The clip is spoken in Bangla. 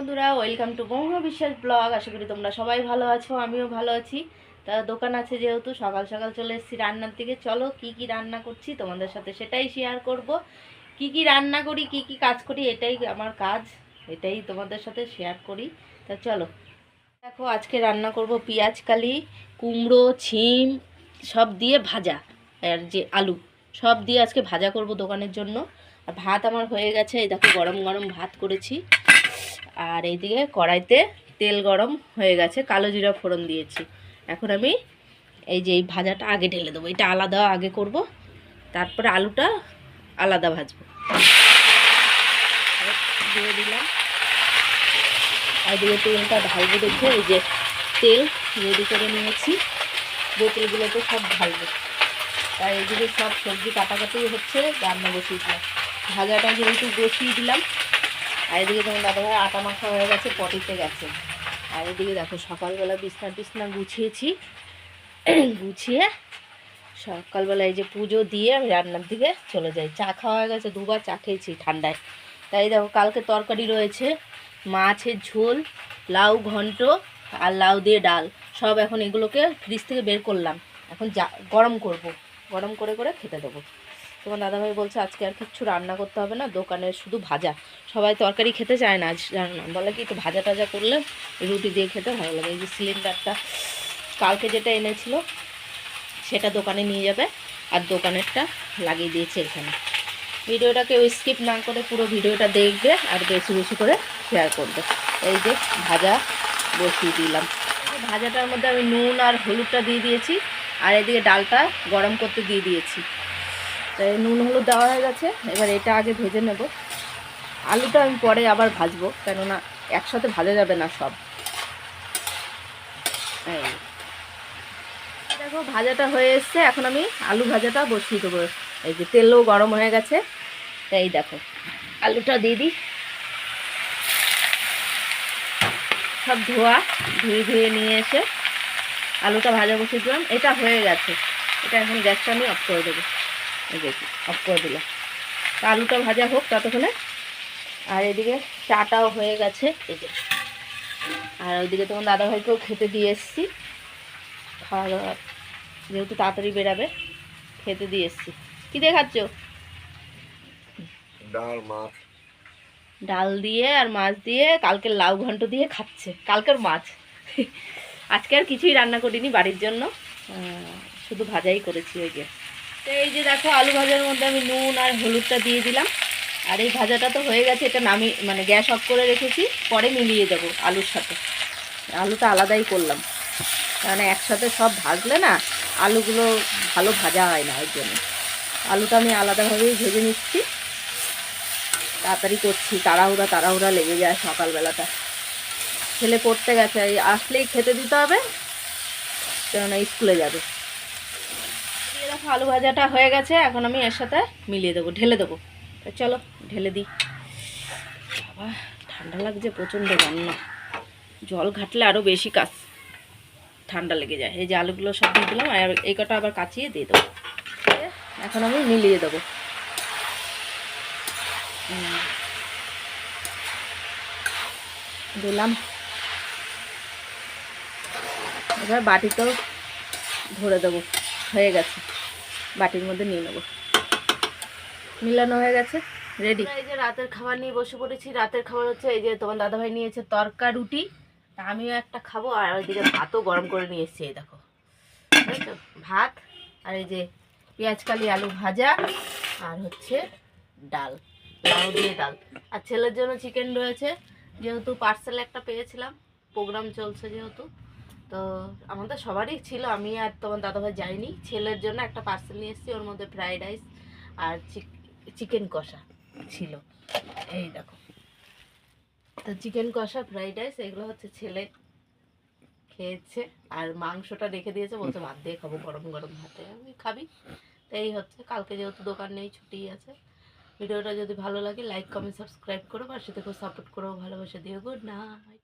বন্ধুরা, ওয়েলকাম টু বঙ্গ বিশ্বাস ব্লগ। আশা করি তোমরা সবাই ভালো আছো, আমিও ভালো আছি। তা দোকান আছে যেহেতু সকাল সকাল চলে এসেছি রান্নার দিকে। চলো কি কি রান্না করছি তোমাদের সাথে সেটাই শেয়ার করব। কি কি রান্না করি, কি কি কাজ করি, এটাই আমার কাজ, এটাই তোমাদের সাথে শেয়ার করি। তা চলো দেখো, আজকে রান্না করব পেঁয়াজ কালি, কুমড়ো, ছিম সব দিয়ে ভাজা, আর যে আলু সব দিয়ে আজকে ভাজা করব দোকানের জন্য। আর ভাত আমার হয়ে গেছে, এই দেখো গরম গরম ভাত করেছি। আর এইদিকে কড়াইতে তেল গরম হয়ে গেছে, কালো জিরা ফোড়ন দিয়েছি। এখন আমি এই যে এই ভাজাটা আগে ঢেলে দেবো, এটা আলাদা আগে করব, তারপরে আলুটা আলাদা ভাজবো। দিয়ে দিলাম, আর দিয়ে তেলটা ঢালবো। দেখে এই যে তেল রেডি করে নিয়েছি, বোতলগুলোতে সব ঢালবো। তাই এইদিকে সব সবজি কাটাকাটি হচ্ছে, রান্না বসিয়ে দিলাম। ভাজাটা যেহেতু বসিয়ে দিলাম। আর এদিকে তোমার দাদাভাই আটা মাখা হয়ে গেছে, পটিতে গেছে। আর এদিকে দেখো সকালবেলা বিছনা টিছনা গুছিয়েছি, গুছিয়ে সকালবেলা এই যে পুজো দিয়ে আমি রান্নার দিকে চলে যাই। চা খাওয়া হয়ে গেছে, দুবার চা খেয়েছি ঠান্ডায়। তাই দেখো কালকে তরকারি রয়েছে, মাছের ঝোল, লাউ ঘন্ট আর লাউ দিয়ে ডাল। সব এখন এগুলোকে ফ্রিজ থেকে বের করলাম, এখন গরম করব, গরম করে করে খেতে দেবো। তোমার দাদাভাই বলছে আজকে আর কিচ্ছু রান্না করতে হবে না, দোকানের শুধু ভাজা। সবাই তরকারি খেতে চায় না আজ, জানো না, বলে কি একটু ভাজা টাজা করলে রুটি দিয়ে খেতে ভালো লাগে। এই যে সিলিন্ডারটা কালকে যেটা এনেছিল সেটা দোকানে নিয়ে যাবে, আর দোকানেরটা লাগিয়ে দিয়েছে এখানে। ভিডিওটা কেউ স্কিপ না করে পুরো ভিডিওটা দেখবে আর বেশি বেশি করে শেয়ার করবে। এই যে ভাজা বসিয়ে দিলাম, ভাজাটার মধ্যে আমি নুন আর হলুদটা দিয়ে দিয়েছি, আর এদিকে ডালটা গরম করতে দিয়ে দিয়েছি। তাই নুন হলুদ দেওয়া হয়ে গেছে, এবার এটা আগে ভেজে নেব। আলুটা আমি পরে আবার ভাজবো, কেননা একসাথে ভাজা যাবে না সব। এই দেখো ভাজাটা হয়ে এসছে, এখন আমি আলু ভাজাটা বসিয়ে দেবো। এই যে তেলও গরম হয়ে গেছে, তাই দেখো আলুটা দিয়ে দিই। সব ধুয়ে ধুয়ে নিয়ে এসে আলুটা ভাজা বসিয়ে দিলাম। এটা হয়ে গেছে, এটা এখন গ্যাসটা আমি অফ করে দেবো। এই দেখি অফ করে দিলাম। তা আলুটা ভাজা হোক ততক্ষণে। আর এদিকে চাটাও হয়ে গেছে এই যে। আর ওইদিকে তোমার দাদাভাইকেও খেতে দিয়ে এসেছি, খাওয়া দাওয়া যেহেতু তাড়াতাড়ি বেরাবে, খেতে দিয়ে এসেছি। কী দিয়ে খাচ্ছ? ডাল মাছ, ডাল দিয়ে আর মাছ দিয়ে, কালকের লাউ ঘন্ট দিয়ে খাচ্ছে, কালকের মাছ। আজকে আর কিছুই রান্না করিনি বাড়ির জন্য, শুধু ভাজাই করেছি। ওই যে তো এই যে দেখো আলু ভাজার মধ্যে আমি নুন আর হলুদটা দিয়ে দিলাম। আর এই ভাজাটা তো হয়ে গেছে, এটা মানে গ্যাস অফ করে রেখেছি, পরে মিলিয়ে দেবো আলুর সাথে। আলুটা আলাদাই করলাম, কারণ একসাথে সব ভাজলে না আলুগুলো ভালো ভাজা হয় না, ওই জন্য আলুটা আমি আলাদাভাবেই ভেজে নিচ্ছি। তাড়াতাড়ি করছি, তাড়াহুড়া লেগে যায় সকালবেলাটা। ছেলে পড়তে গেছে, এই আসলেই খেতে দিতে হবে, কেননা স্কুলে যাবে। দেখো আলু ভাজাটা হয়ে গেছে, এখন আমি এর সাথে মিলিয়ে দেবো, ঢেলে দেবো। চলো ঢেলে দিই। বাবা ঠান্ডা লাগছে প্রচণ্ড, রান্না জল ঘাটলে আরও বেশি কাজ, ঠান্ডা লেগে যায়। এই যে আলুগুলো সব দিয়ে দিলাম, আর এই কটা আবার কাচিয়ে দিয়ে দেবো। এখন আমি মিলিয়ে দেবো। দিলাম, এবার বাটিতেও ভরে দেবো। হয়ে গেছে, বাটির মধ্যে নিয়ে নেবো। মিলানো হয়ে গেছে, রেডি। এই যে রাতের খাবার নিয়ে বসে পড়েছি। রাতের খাবার হচ্ছে এই যে তোমার দাদাভাই নিয়েছে তরকা রুটি, আমিও একটা খাবো। আর ওইদিকে ভাতও গরম করে নিয়ে এসেছি, এই দেখো বুঝেছো, ভাত আর এই যে পেঁয়াজ কালি আলু ভাজা, আর হচ্ছে ডাল, লাউ দিয়ে ডাল। আর ছেলের জন্য চিকেন রয়েছে, যেহেতু পার্সেল একটা পেয়েছিলাম, প্রোগ্রাম চলছে যেহেতু, তো আমাদের সবারই ছিল, আমি আর তোমার দাদাভাই যাইনি। ছেলের জন্য একটা পার্সেল নিয়ে এসেছি, ওর মধ্যে ফ্রাইড রাইস আর চিকেন কষা ছিল। এই দেখো, তো চিকেন কষা ফ্রাইড রাইস এগুলো হচ্ছে ছেলে খেয়েছে, আর মাংসটা রেখে দিয়েছে, বলছে ভাত দিয়ে খাবো, গরম গরম ভাতে। আমি খাবি। তো এই হচ্ছে, কালকে যেহেতু দোকান নেই, ছুটি আছে। ভিডিওটা যদি ভালো লাগে লাইক কমেন্ট সাবস্ক্রাইব করো, পাশে থেকে সাপোর্ট করো, ভালোবাসা দিও। Good night.